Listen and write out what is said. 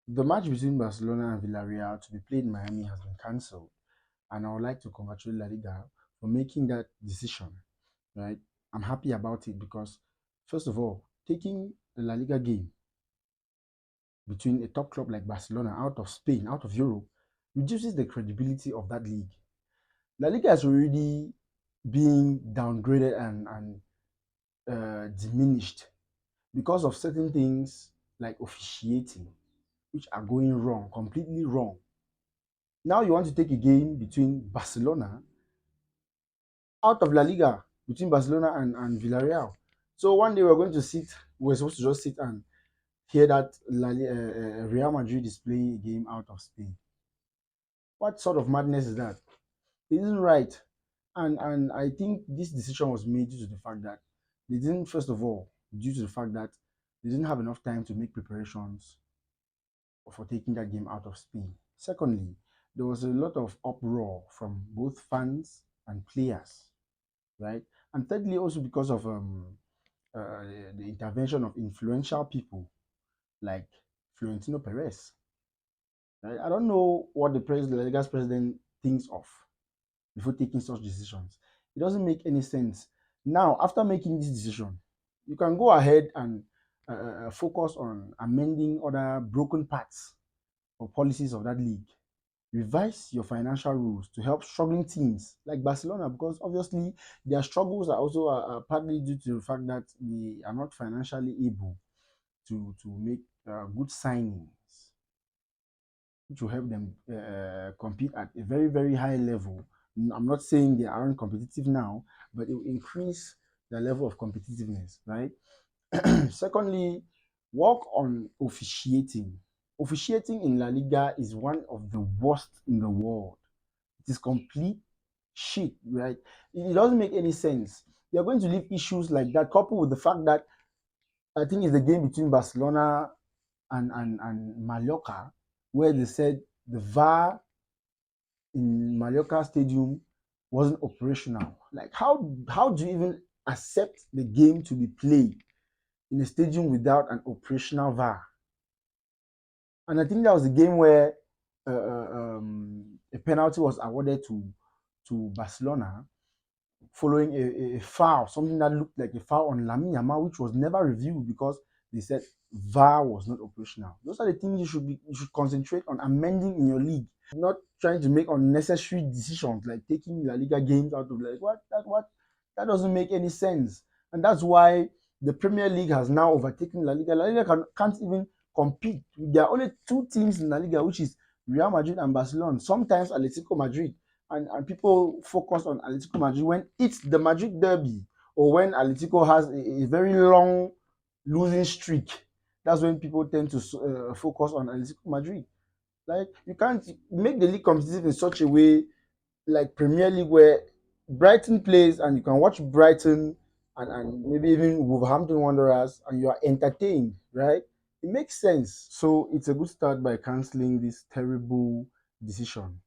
The match between Barcelona and Villarreal to be played in Miami has been cancelled, and I would like to congratulate La Liga for making that decision. Right, I'm happy about it because, first of all, taking the La Liga game between a top club like Barcelona out of Spain, out of Europe, reduces the credibility of that league. La Liga is already being downgraded and diminished because of certain things like officiating, which are going wrong, completely wrong. Now you want to take a game between Barcelona out of La Liga, between Barcelona and Villarreal. So one day we're supposed to just sit and hear that Real Madrid is playing a game out of Spain. What sort of madness is that? It isn't right. And I think this decision was made due to the fact that they didn't, first of all, due to the fact that they didn't have enough time to make preparations for taking that game out of Spain. Secondly, there was a lot of uproar from both fans and players, right? And thirdly, also because of the intervention of influential people like Florentino Perez. Right? I don't know what the Liga's president thinks of before taking such decisions. It doesn't make any sense. Now, after making this decision, you can go ahead and focus on amending other broken parts or policies of that league. Revise your financial rules to help struggling teams like Barcelona, because obviously their struggles are also partly due to the fact that they are not financially able to make good signings, which will help them compete at a very, very high level. I'm not saying they aren't competitive now, but it will increase the level of competitiveness, right? Secondly, work on officiating. Officiating in La Liga is one of the worst in the world. It is complete shit, right? It doesn't make any sense. You're going to leave issues like that, coupled with the fact that I think it's the game between Barcelona and Mallorca, where they said the VAR in Mallorca Stadium wasn't operational. Like how do you even accept the game to be played in a stadium without an operational VAR? And I think that was the game where a penalty was awarded to Barcelona following a foul, something that looked like a foul on Lamine Yamal, which was never reviewed because they said VAR was not operational. Those are the things you should concentrate on amending in your league, not trying to make unnecessary decisions like taking La Liga games out of like what that doesn't make any sense. And that's why the Premier League has now overtaken La Liga. La Liga can't even compete. There are only two teams in La Liga, which is Real Madrid and Barcelona. Sometimes Atletico Madrid, and people focus on Atletico Madrid when it's the Madrid derby or when Atletico has a very long losing streak. That's when people tend to focus on Atletico Madrid. Like you can't make the league competitive in such a way like Premier League where Brighton plays and you can watch Brighton and maybe even Wolverhampton Wanderers and you are entertained, right? It makes sense. So it's a good start by cancelling this terrible decision.